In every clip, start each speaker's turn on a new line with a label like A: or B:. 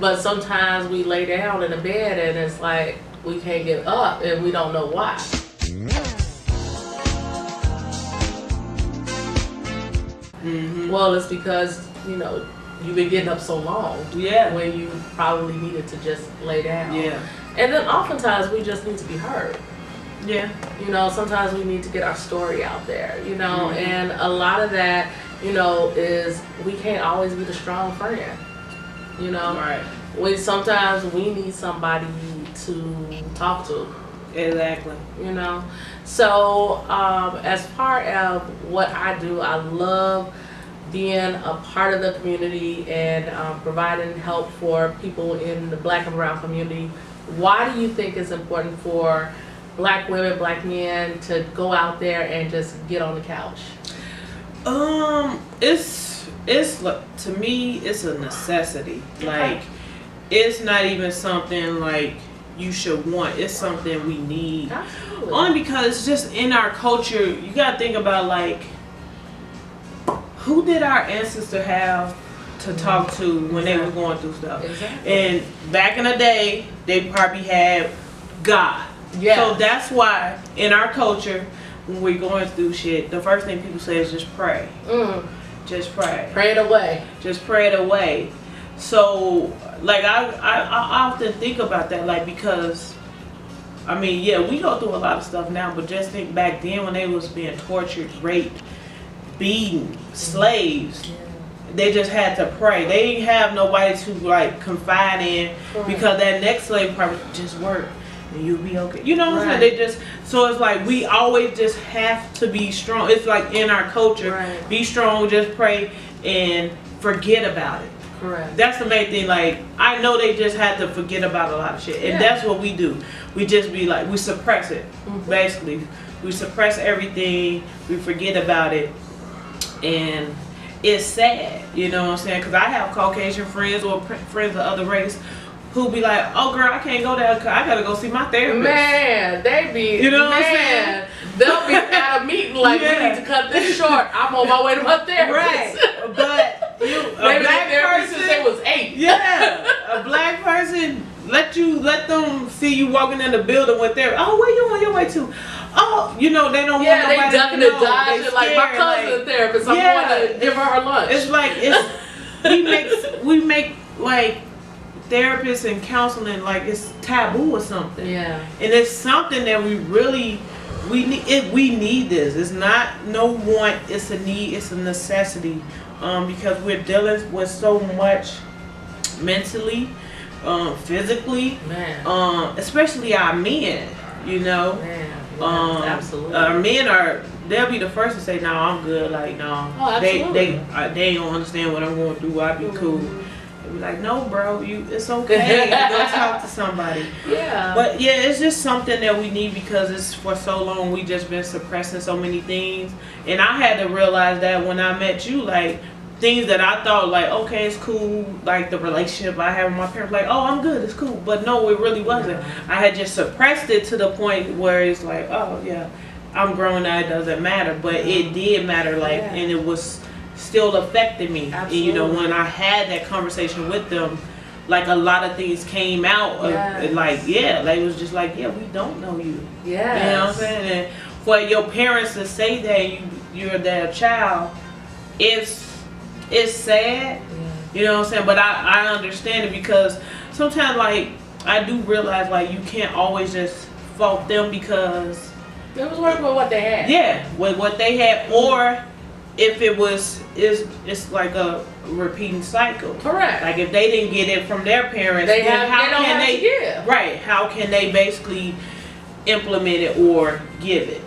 A: But sometimes we lay down in the bed and it's like we can't get up and we don't know why. Well, it's because, you know, you've been getting up so long. When you probably needed to just lay down. And then oftentimes we just need to be heard. You know, sometimes we need to get our story out there, you know, and a lot of that, you know, is we can't always be the strong friend, you know. Sometimes we need somebody to talk to.
B: Exactly.
A: You know. So as part of what I do, I love being a part of the community and providing help for people in the Black and brown community. Why do you think it's important for Black women, Black men to go out there and just get on the couch?
B: It's to me, it's a necessity. Like, it's not even something like you should want. It's something we need.
A: Absolutely.
B: Only because it's just in our culture. You gotta think about, like, who did our ancestors have to talk to when they were going through stuff? And back in the day, they probably had God. So that's why in our culture, when we're going through shit, the first thing people say is just pray. Just pray.
A: Pray it away.
B: Just pray it away. So, like, I often think about that, like, because, I mean, yeah, we go through a lot of stuff now, but just think back then when they was being tortured, raped, beaten, slaves, they just had to pray. They didn't have nobody to, like, confide in, because that next slave probably just worked and you'll be okay. You know what I'm saying? They just, so it's like we always just have to be strong. It's like in our culture, be strong, just pray and forget about it. That's the main thing. Like, I know they just had to forget about a lot of shit, and that's what we do. We just be like, we suppress it. Basically, we suppress everything. We forget about it, and it's sad. You know what I'm saying? Because I have Caucasian friends or friends of other race who be like, "Oh, girl, I can't go there because I gotta go see my therapist."
A: Man, they be,
B: you know what I'm saying?
A: They'll be at a meeting like, we need to cut this short. I'm on my way to my therapist.
B: But a black person,
A: since they was 8.
B: A black person let them see you walking in the building with their, oh, where you on your way to? Oh, you know, they don't want nobody
A: they ducking
B: to know.
A: and dodging. Like, my cousin's therapist, I'm going to give her lunch.
B: It's like, we make like therapists and counseling like it's taboo or something. And it's something that we need this. It's not no want, it's a need, it's a necessity. Because we're dealing with so much mentally, physically, especially our men, you know.
A: Absolutely.
B: Our men they'll be the first to say, no, I'm good, like, no. They don't understand what I'm going through, I'll be cool. They'll be like, no, bro, it's okay, go talk to somebody. But yeah, it's just something that we need because it's for so long we just been suppressing so many things. And I had to realize that when I met you, like, things that I thought like, okay, it's cool, like the relationship I have with my parents, like, oh, I'm good, it's cool. But no, it really wasn't. I had just suppressed it to the point where it's like, oh yeah, I'm grown now, it doesn't matter. But it did matter, like, and it was still affecting me. And, you know, when I had that conversation with them, like, a lot of things came out like, they was just like, we don't know you. You know what I'm saying? And for your parents to say that you're their child, it's sad, you know what I'm saying, but I understand it because sometimes, like, I do realize, like, you can't always just fault them because
A: it was working with what they had.
B: With what they had, or if it's like a repeating cycle. Like, if they didn't get it from their parents, how can they basically implement it or give it?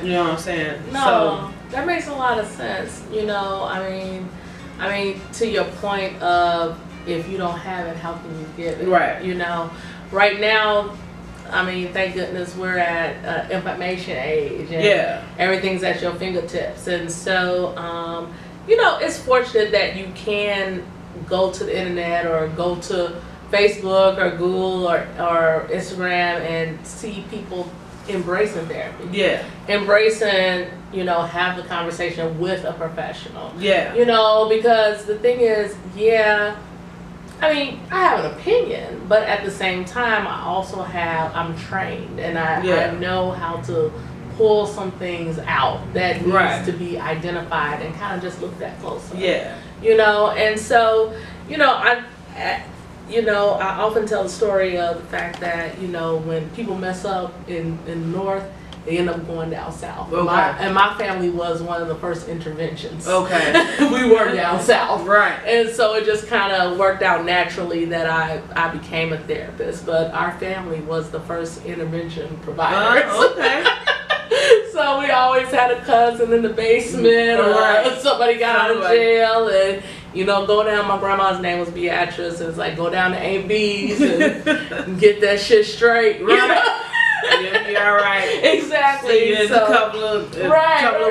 B: You know what I'm saying?
A: No, that makes a lot of sense. You know, I mean, to your point of if you don't have it, how can you give it? You know, right now, I mean, thank goodness we're at information age and everything's at your fingertips. And so, you know, it's fortunate that you can go to the internet or go to Facebook or Google or Instagram and see people embracing therapy. Embracing, you know, have the conversation with a professional. You know, because the thing is, I mean, I have an opinion, but at the same time, I'm trained, and I know how to pull some things out that needs to be identified and kind of just looked at closely.
B: Yeah.
A: You know, and so, you know, I often tell the story of the fact that, you know, when people mess up in the North, they end up going down south.
B: Okay.
A: My family was one of the first interventions.
B: Okay.
A: We were down south.
B: Right.
A: And so it just kind of worked out naturally that I became a therapist. But our family was the first intervention provider.
B: Okay.
A: So we always had a cousin in the basement, or somebody got out of jail, and, you know, go down. My grandma's name was Beatrice. And it's like, go down to AB's and get that shit straight.
B: Right. You'll be all right.
A: Exactly.
B: See you in a couple of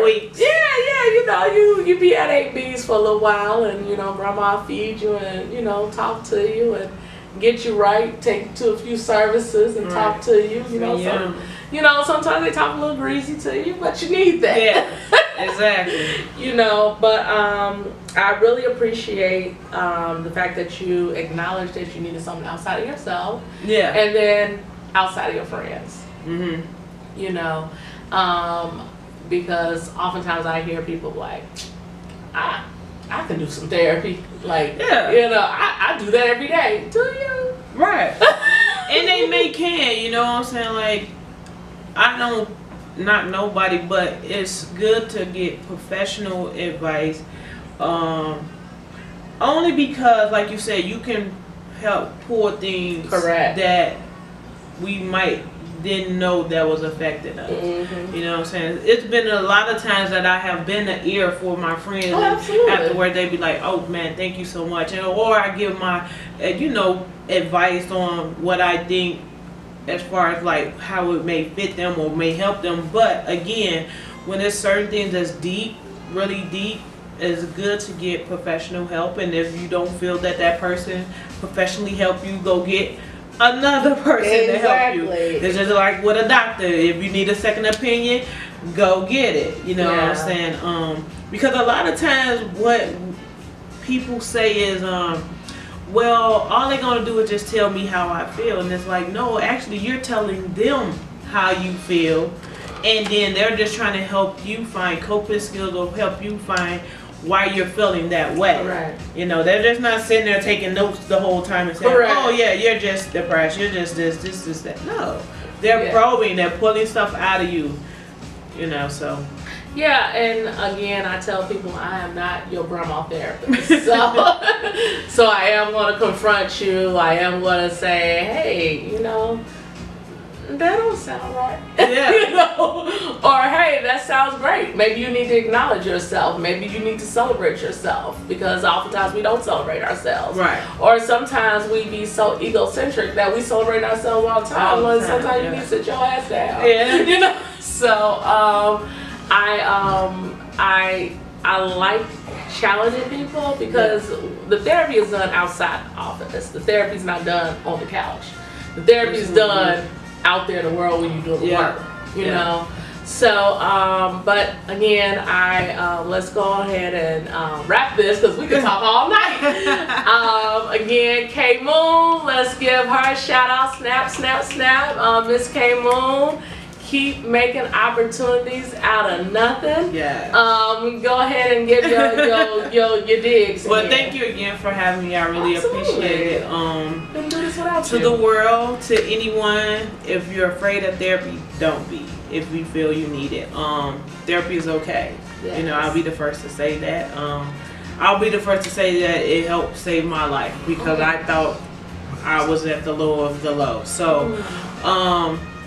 B: weeks.
A: Yeah. You know, you be at AB's for a little while, and, you know, grandma feed you and, you know, talk to you and get you right, take you to a few services and talk to you. You know, so, you know, sometimes they talk a little greasy to you, but you need that.
B: Yeah, exactly.
A: You know, but I really appreciate the fact that you acknowledged that you needed something outside of yourself.
B: Yeah.
A: And then outside of your friends.
B: Mm-hmm.
A: You know, because oftentimes I hear people like, I can do some therapy. Like, you know, I do that every day. Do you?
B: Right. And they can, you know what I'm saying? Like, I don't, not nobody, but it's good to get professional advice. Only because, like you said, you can help pull things that we might didn't know that was affecting us. Mm-hmm. You know what I'm saying? It's been a lot of times that I have been an ear for my friends, and afterward they be like, "Oh man, thank you so much," and, or I give my, you know, advice on what I think as far as like how it may fit them or may help them. But again, when there's certain things that's deep, really deep, it's good to get professional help. And if you don't feel that that person professionally help you, go get another person to help you. It's just like with a doctor. If you need a second opinion, go get it. You know what I'm saying? Because a lot of times what people say is, well, all they're gonna do is just tell me how I feel, and it's like, no, actually you're telling them how you feel, and then they're just trying to help you find coping skills or help you find why you're feeling that way.
A: Right.
B: You know, they're just not sitting there taking notes the whole time and saying, oh yeah, you're just depressed, you're just this, that. No. They're probing, they're pulling stuff out of you. You know, so.
A: Yeah, and again, I tell people I am not your grandma therapist. So I am going to confront you. I am going to say, hey, you know, that don't sound right.
B: Yeah.
A: You know? Or, hey, that sounds great. Maybe you need to acknowledge yourself. Maybe you need to celebrate yourself, because oftentimes we don't celebrate ourselves.
B: Right.
A: Or sometimes we be so egocentric that we celebrate ourselves all the time. Sometimes you need to sit your ass down.
B: Yeah.
A: You know? So, I like challenging people, because the therapy is done outside the office. The therapy is not done on the couch. The therapy is done out there in the world when you're doing work. You know. So, but again, let's go ahead and wrap this, because we can talk all night. Again, KMoon, let's give her a shout out. Snap, snap, snap. Miss KMoon. Keep making opportunities out of nothing.
B: Yeah.
A: Go ahead and give your digs.
B: Well, thank you again for having me. I really appreciate it.
A: Couldn't do this without
B: you. To the world, to anyone, if you're afraid of therapy, don't be. If you feel you need it, therapy is okay. Yes. You know, I'll be the first to say that. I'll be the first to say that it helped save my life, because I thought I was at the low of the low. So,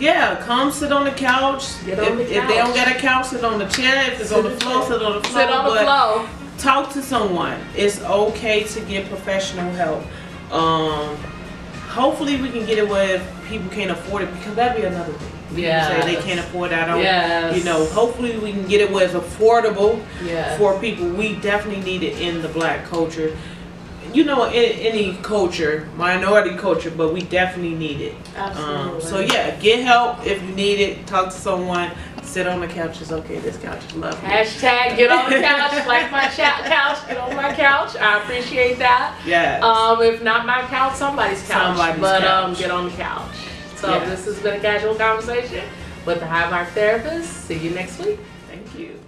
B: yeah, come sit on the couch. If they don't got a couch, sit on the chair. If it's on the floor, sit on the floor.
A: Sit on the floor.
B: Talk to someone. It's okay to get professional help. Hopefully we can get it where people can't afford it, because that'd be another thing.
A: Yeah.
B: Say they can't afford that. You know, hopefully we can get it where it's affordable for people. We definitely need it in the Black culture. You know, in any culture, minority culture, but we definitely need it.
A: Absolutely.
B: So yeah, get help if you need it. Talk to someone. Sit on the couch is okay. This couch is lovely.
A: Hashtag get on the couch, like my couch, get on my couch. I appreciate that.
B: Yes.
A: If not my couch, somebody's couch. Get on the couch. So This has been a casual conversation with the HydeParkTherapist. See you next week.
B: Thank you.